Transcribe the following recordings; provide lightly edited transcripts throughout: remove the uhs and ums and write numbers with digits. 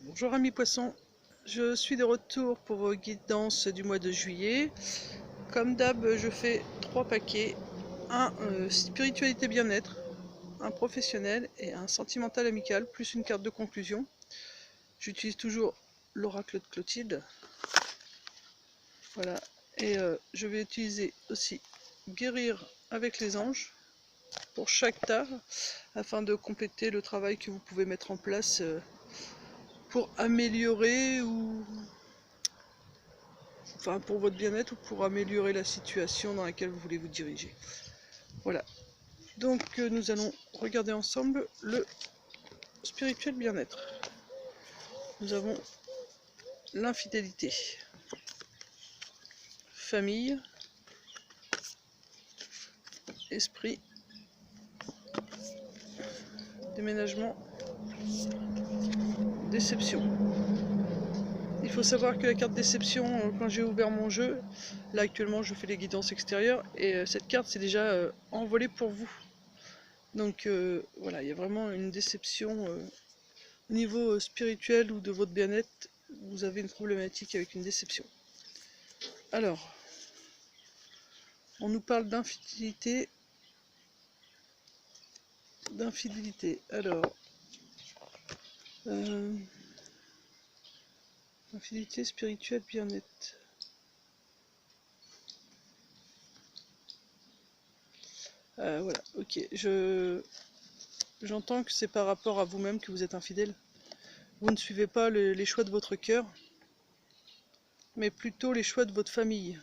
Bonjour amis poissons, je suis de retour pour vos guidances du mois de juillet. Comme d'hab, je fais 3 paquets, un spiritualité bien-être, un professionnel et un sentimental amical, plus une carte de conclusion. J'utilise toujours l'oracle de Clotilde. Voilà, et je vais utiliser aussi guérir avec les anges pour chaque tas, afin de compléter le travail que vous pouvez mettre en place pour améliorer ou pour votre bien-être ou pour améliorer la situation dans laquelle vous voulez vous diriger. Voilà, donc nous allons regarder ensemble le spirituel bien-être. Nous avons l'infidélité, famille, esprit, déménagement, déception. Il faut savoir que la carte déception, quand j'ai ouvert mon jeu, là actuellement je fais les guidances extérieures, et cette carte c'est déjà envolée pour vous. Donc voilà, il y a vraiment une déception au niveau spirituel ou de votre bien-être. Vous avez une problématique avec une déception. Alors, on nous parle d'infidélité. Alors, infidélité spirituelle, bien-être. Voilà, ok. J'entends que c'est par rapport à vous-même que vous êtes infidèle. Vous ne suivez pas les choix de votre cœur, mais plutôt les choix de votre famille.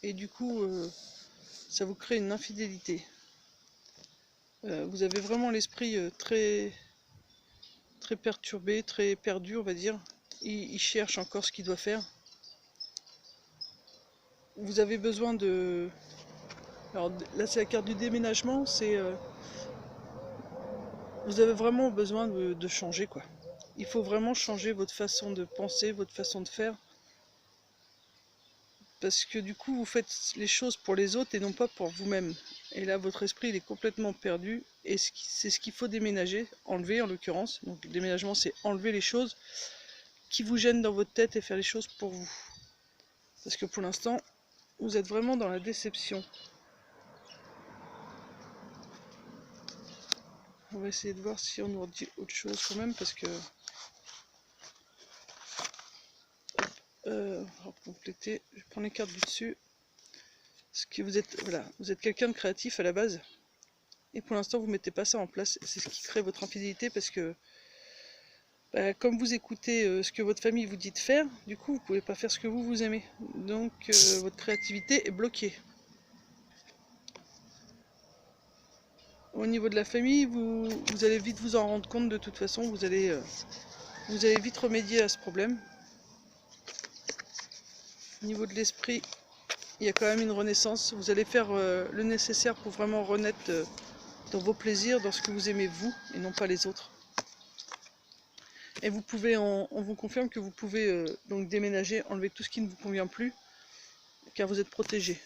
Et du coup, ça vous crée une infidélité. Vous avez vraiment l'esprit très perturbé, très perdu, on va dire. Il cherche encore ce qu'il doit faire. Vous avez besoin de... Alors là c'est la carte du déménagement, c'est... vous avez vraiment besoin de changer, quoi. Il faut vraiment changer votre façon de penser, votre façon de faire. Parce que du coup vous faites les choses pour les autres et non pas pour vous-même. Et là votre esprit il est complètement perdu. Et c'est ce qu'il faut déménager, enlever en l'occurrence. Donc le déménagement c'est enlever les choses qui vous gênent dans votre tête et faire les choses pour vous. Parce que pour l'instant, vous êtes vraiment dans la déception. On va essayer de voir si on nous redit autre chose quand même, parce que... on va compléter, je prends les cartes du dessus. Parce que vous êtes, voilà, vous êtes quelqu'un de créatif à la base. Et pour l'instant, vous ne mettez pas ça en place. C'est ce qui crée votre infidélité, parce que... comme vous écoutez ce que votre famille vous dit de faire, du coup, vous ne pouvez pas faire ce que vous aimez. Donc, votre créativité est bloquée. Au niveau de la famille, vous allez vite vous en rendre compte de toute façon. Vous allez vite remédier à ce problème. Au niveau de l'esprit, il y a quand même une renaissance. Vous allez faire le nécessaire pour vraiment renaître dans vos plaisirs, dans ce que vous aimez vous, et non pas les autres. Et vous pouvez, on vous confirme que vous pouvez donc déménager, enlever tout ce qui ne vous convient plus, car vous êtes protégé.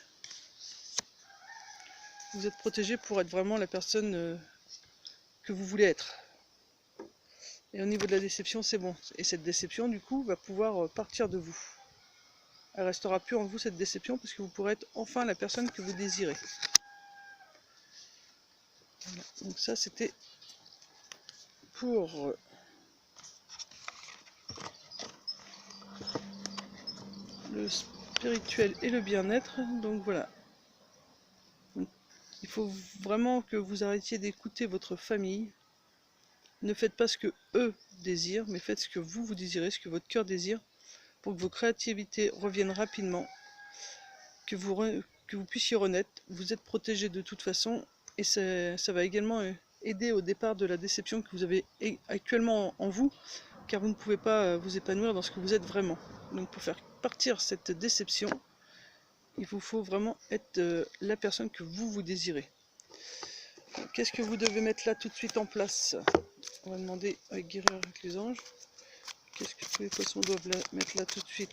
Vous êtes protégé pour être vraiment la personne que vous voulez être. Et au niveau de la déception, c'est bon. Et cette déception, du coup, va pouvoir partir de vous. Elle restera plus en vous, cette déception, parce que vous pourrez être enfin la personne que vous désirez. Voilà. Donc ça, c'était pour le spirituel et le bien-être. Donc voilà. Donc, il faut vraiment que vous arrêtiez d'écouter votre famille. Ne faites pas ce que eux désirent, mais faites ce que vous désirez, ce que votre cœur désire, pour que vos créativités reviennent rapidement, que vous puissiez renaître. Vous êtes protégé de toute façon, et ça va également aider au départ de la déception que vous avez actuellement en vous, car vous ne pouvez pas vous épanouir dans ce que vous êtes vraiment. Donc pour faire partir cette déception, il vous faut vraiment être la personne que vous désirez. Qu'est-ce que vous devez mettre là tout de suite en place? On va demander à guérir avec les anges. Qu'est-ce que tous les poissons doivent mettre là tout de suite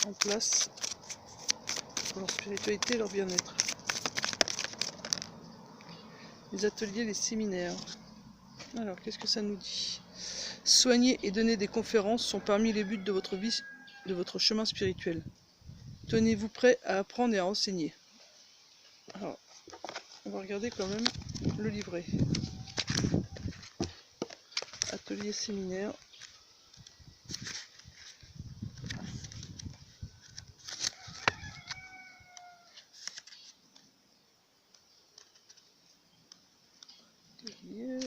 en place pour leur spiritualité et leur bien-être? Les ateliers, les séminaires. Alors, qu'est-ce que ça nous dit? Soigner et donner des conférences sont parmi les buts de votre vie, de votre chemin spirituel. Tenez-vous prêt à apprendre et à enseigner. Alors, on va regarder quand même le livret. Atelier séminaire.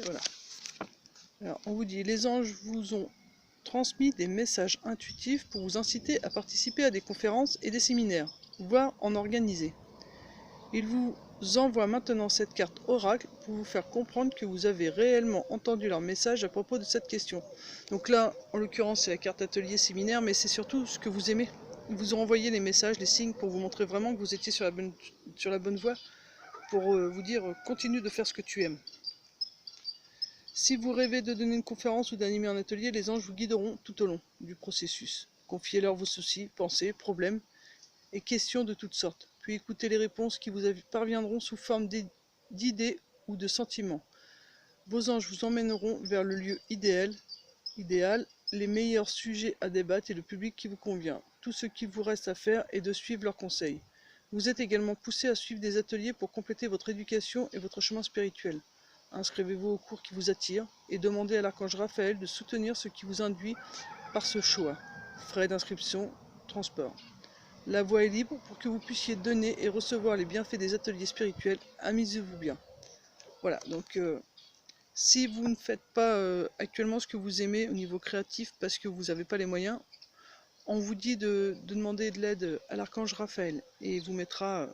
Voilà. Alors, on vous dit, les anges vous ont transmis des messages intuitifs pour vous inciter à participer à des conférences et des séminaires, voire en organiser. Ils vous envoient maintenant cette carte oracle pour vous faire comprendre que vous avez réellement entendu leur message à propos de cette question. Donc là, en l'occurrence, c'est la carte atelier séminaire, mais c'est surtout ce que vous aimez. Ils vous ont envoyé les messages, les signes pour vous montrer vraiment que vous étiez sur la bonne voie, pour vous dire continue de faire ce que tu aimes. Si vous rêvez de donner une conférence ou d'animer un atelier, les anges vous guideront tout au long du processus. Confiez-leur vos soucis, pensées, problèmes et questions de toutes sortes. Puis écoutez les réponses qui vous parviendront sous forme d'idées ou de sentiments. Vos anges vous emmèneront vers le lieu idéal, les meilleurs sujets à débattre et le public qui vous convient. Tout ce qu'il vous reste à faire est de suivre leurs conseils. Vous êtes également poussé à suivre des ateliers pour compléter votre éducation et votre chemin spirituel. Inscrivez-vous aux cours qui vous attirent et demandez à l'archange Raphaël de soutenir ce qui vous induit par ce choix. Frais d'inscription, transport. La voie est libre pour que vous puissiez donner et recevoir les bienfaits des ateliers spirituels. Amusez-vous bien. Voilà, donc si vous ne faites pas actuellement ce que vous aimez au niveau créatif parce que vous n'avez pas les moyens, on vous dit de demander de l'aide à l'archange Raphaël et il vous mettra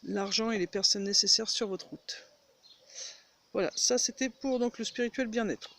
l'argent et les personnes nécessaires sur votre route. Voilà, ça c'était pour donc le spirituel bien-être.